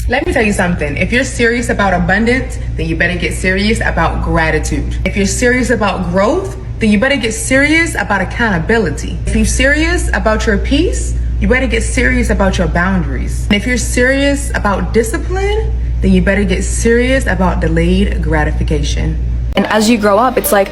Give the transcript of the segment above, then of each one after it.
Let me tell you something. If you're serious about abundance, then you better get serious about gratitude. If you're serious about growth, then you better get serious about accountability. If you're serious about your peace, you better get serious about your boundaries. And if you're serious about discipline, then you better get serious about delayed gratification. And as you grow up, it's like,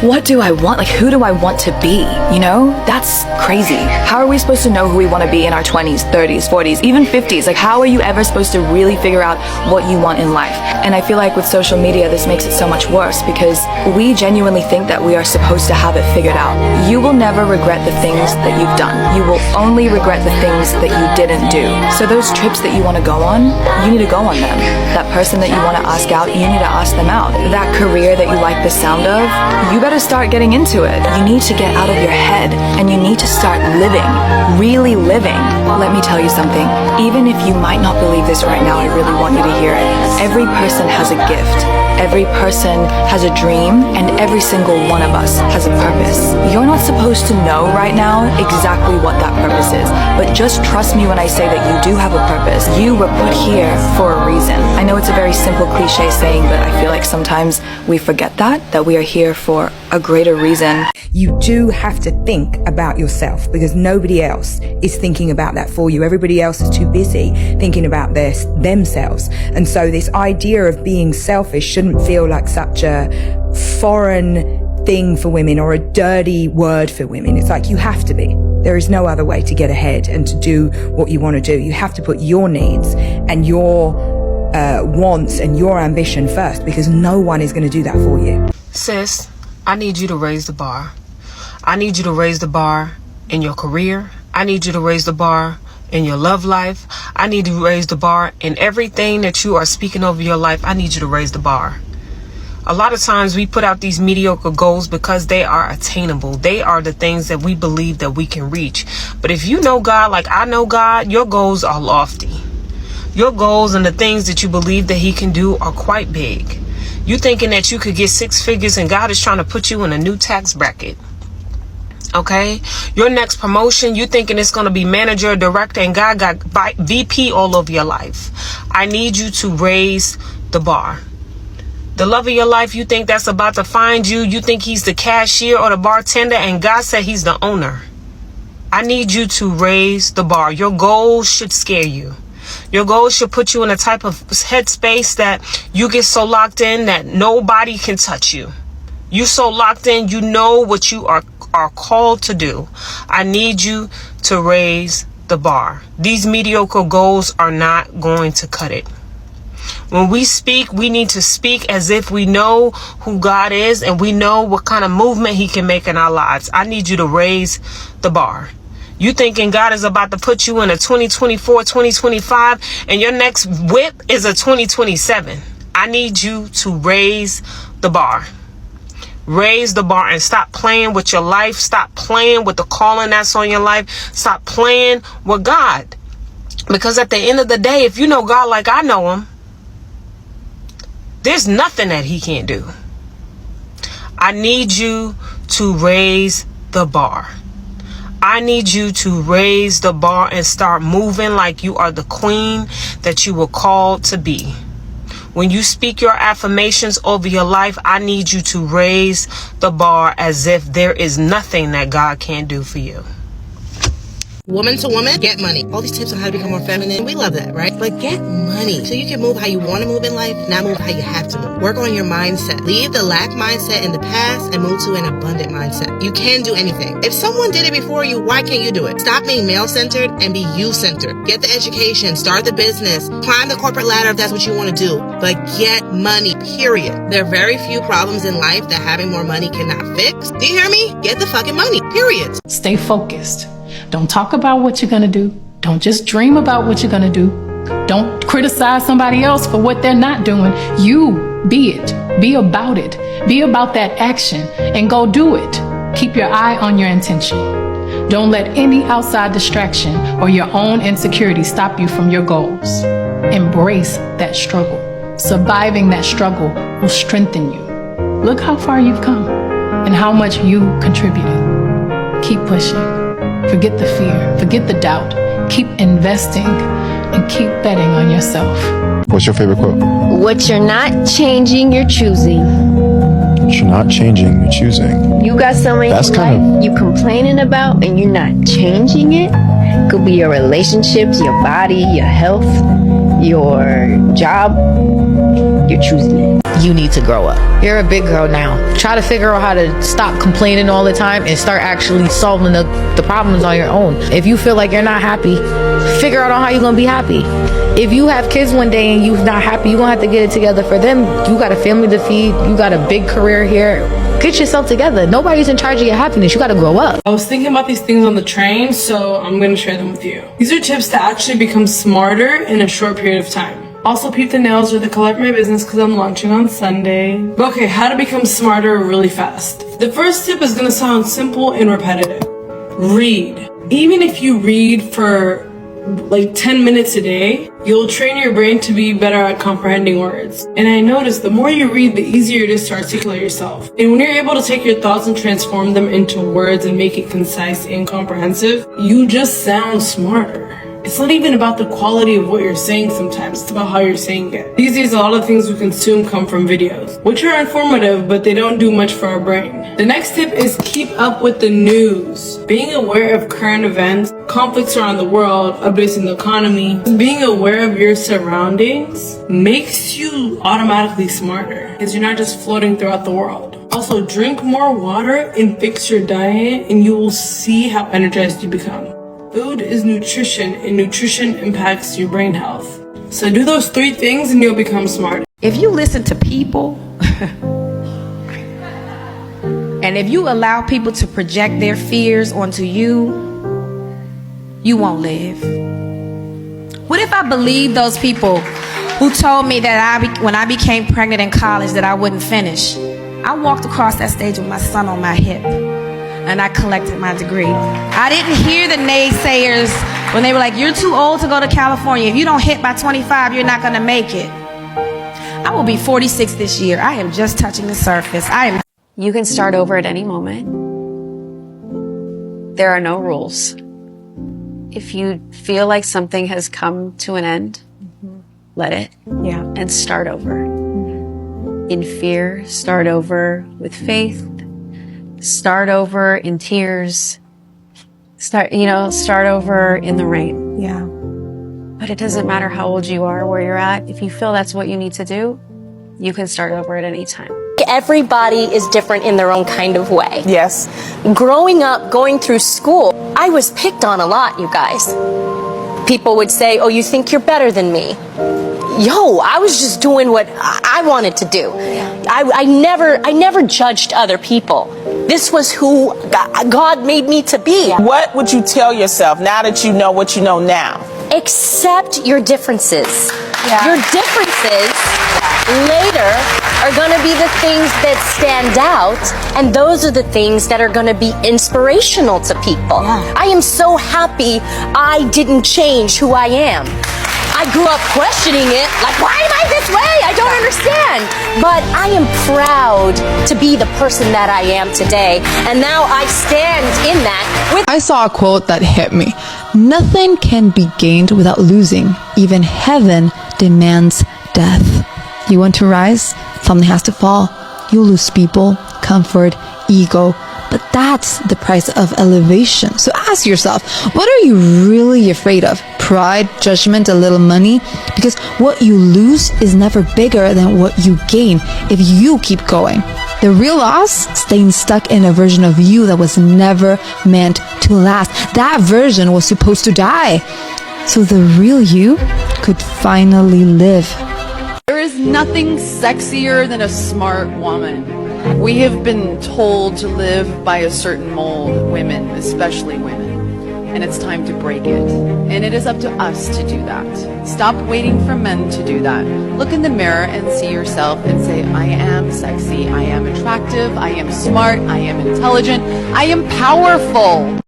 what do I want? Like, who do I want to be? You know, that's crazy. How are we supposed to know who we want to be in our 20s, 30s, 40s, even 50s? Like, how are you ever supposed to really figure out what you want in life? And I feel like with social media, this makes it so much worse because we genuinely think that we are supposed to have it figured out. You will never regret the things that you've done. You will only regret the things that you didn't do. So those trips that you want to go on, you need to go on them. That person that you want to ask out, you need to ask them out. That career that you like the sound of, you better start getting into it. You need to get out of your head and you need to start living, really living. Let me tell you something. Even if you might not believe this right now, I really want you to hear it. Every person has a gift. Every person has a dream, and every single one of us has a purpose. You're not supposed to know right now exactly what that purpose is, but just trust me when I say that you do have a purpose. You were put here for a reason. I know it's a very simple cliche saying, but I feel like sometimes we forget that we are here for a greater reason. You do have to think about yourself because nobody else is thinking about that for you. Everybody else is too busy thinking about themselves. And so this idea of being selfish shouldn't feel like such a foreign thing for women or a dirty word for women. It's like you have to be. There is no other way to get ahead and to do what you want to do. You have to put your needs and your wants and your ambition first because no one is going to do that for you. Sis, I need you to raise the bar. I need you to raise the bar in your career. I need you to raise the bar in your love life. I need you to raise the bar in everything that you are speaking over your life. I need you to raise the bar. A lot of times we put out these mediocre goals because they are attainable. They are the things that we believe that we can reach. But if you know God like I know God, your goals are lofty. Your goals and the things that you believe that He can do are quite big. You thinking that you could get 6 figures and God is trying to put you in a new tax bracket. Okay? Your next promotion, you thinking it's going to be manager or director and God got VP all over your life. I need you to raise the bar. The love of your life, you think that's about to find you. You think he's the cashier or the bartender and God said he's the owner. I need you to raise the bar. Your goals should scare you. Your goals should put you in a type of headspace that you get so locked in that nobody can touch you. You so locked in, you know what you are called to do. I need you to raise the bar. These mediocre goals are not going to cut it. When we speak, we need to speak as if we know who God is and we know what kind of movement He can make in our lives. I need you to raise the bar. You thinking God is about to put you in a 2024, 2025, and your next whip is a 2027. I need you to raise the bar. Raise the bar and stop playing with your life. Stop playing with the calling that's on your life. Stop playing with God. Because at the end of the day, if you know God like I know Him, there's nothing that He can't do. I need you to raise the bar. I need you to raise the bar and start moving like you are the queen that you were called to be. When you speak your affirmations over your life, I need you to raise the bar as if there is nothing that God can't do for you. Woman to woman, get money. All these tips on how to become more feminine, we love that, right? But get money so you can move how you want to move in life, not move how you have to move. Work on your mindset. Leave the lack mindset in the past and move to an abundant mindset. You can do anything. If someone did it before you, why can't you do it? Stop being male-centered and be you-centered. Get the education, start the business, climb the corporate ladder if that's what you want to do, but get money, period. There are very few problems in life that having more money cannot fix. Do you hear me? Get the fucking money, period. Stay focused. Don't talk about what you're going to do. Don't just dream about what you're going to do. Don't criticize somebody else for what they're not doing. You be it. Be about it. Be about that action and go do it. Keep your eye on your intention. Don't let any outside distraction or your own insecurity stop you from your goals. Embrace that struggle. Surviving that struggle will strengthen you. Look how far you've come and how much you contributed. Keep pushing. Forget the fear. Forget the doubt. Keep investing and keep betting on yourself. What's your favorite quote? What you're not changing, you're choosing. What you're not changing, you're choosing. You got something That's in kind life you complaining about and you're not changing it. Could be your relationships, your body, your health, your job. You're choosing it. You need to grow up. You're a big girl now. Try to figure out how to stop complaining all the time and start actually solving the problems on your own. If you feel like you're not happy, figure out on how you're gonna be happy. If you have kids one day and you're not happy, you're gonna have to get it together for them. You got a family to feed, you got a big career here. Get yourself together. Nobody's in charge of your happiness. You gotta grow up. I was thinking about these things on the train, so I'm going to share them with you. These are tips to actually become smarter in a short period of time. Also, peep the nails or the color of my business because I'm launching on Sunday. Okay, how to become smarter really fast. The first tip is going to sound simple and repetitive. Read. Even if you read for like 10 minutes a day, you'll train your brain to be better at comprehending words. And I noticed the more you read, the easier it is to articulate yourself. And when you're able to take your thoughts and transform them into words and make it concise and comprehensive, you just sound smarter. It's not even about the quality of what you're saying sometimes, it's about how you're saying it. These days, a lot of things we consume come from videos, which are informative, but they don't do much for our brain. The next tip is keep up with the news. Being aware of current events, conflicts around the world, updates in the economy, being aware of your surroundings makes you automatically smarter because you're not just floating throughout the world. Also, drink more water and fix your diet, and you will see how energized you become. Food is nutrition, and nutrition impacts your brain health. So do those 3 things and you'll become smart. If you listen to people, and if you allow people to project their fears onto you, you won't live. What if I believed those people who told me that when I became pregnant in college that I wouldn't finish? I walked across that stage with my son on my hip, and I collected my degree. I didn't hear the naysayers when they were like, you're too old to go to California. If you don't hit by 25, you're not gonna make it. I will be 46 this year. I am just touching the surface. You can start over at any moment. There are no rules. If you feel like something has come to an end, let it. Yeah. And start over. In fear, start over with faith. Start over in tears. Start over in the rain. Yeah. But it doesn't matter how old you are, where you're at. If you feel that's what you need to do, you can start over at any time. Everybody is different in their own kind of way. Yes. Growing up, going through school, I was picked on a lot, you guys. People would say, oh, you think you're better than me. Yo, I was just doing what I wanted to do. I never judged other people. This was who God made me to be. What would you tell yourself now that you know what you know now? Accept your differences. Your differences later are going to be the things that stand out, and those are the things that are going to be inspirational to people. I am so happy I didn't change who I am. I grew up questioning it, like, why am I this way? I don't understand. But I am proud to be the person that I am today, and now I stand in that. I saw a quote that hit me. Nothing can be gained without losing. Even heaven demands death. You want to rise? Something has to fall. You'll lose people, comfort, ego. But that's the price of elevation. So ask yourself, what are you really afraid of? Pride, judgment, a little money? Because what you lose is never bigger than what you gain if you keep going. The real loss, staying stuck in a version of you that was never meant to last. That version was supposed to die. So the real you could finally live. There is nothing sexier than a smart woman. We have been told to live by a certain mold, women, especially women. And it's time to break it. And it is up to us to do that. Stop waiting for men to do that. Look in the mirror and see yourself and say, I am sexy, I am attractive, I am smart, I am intelligent, I am powerful.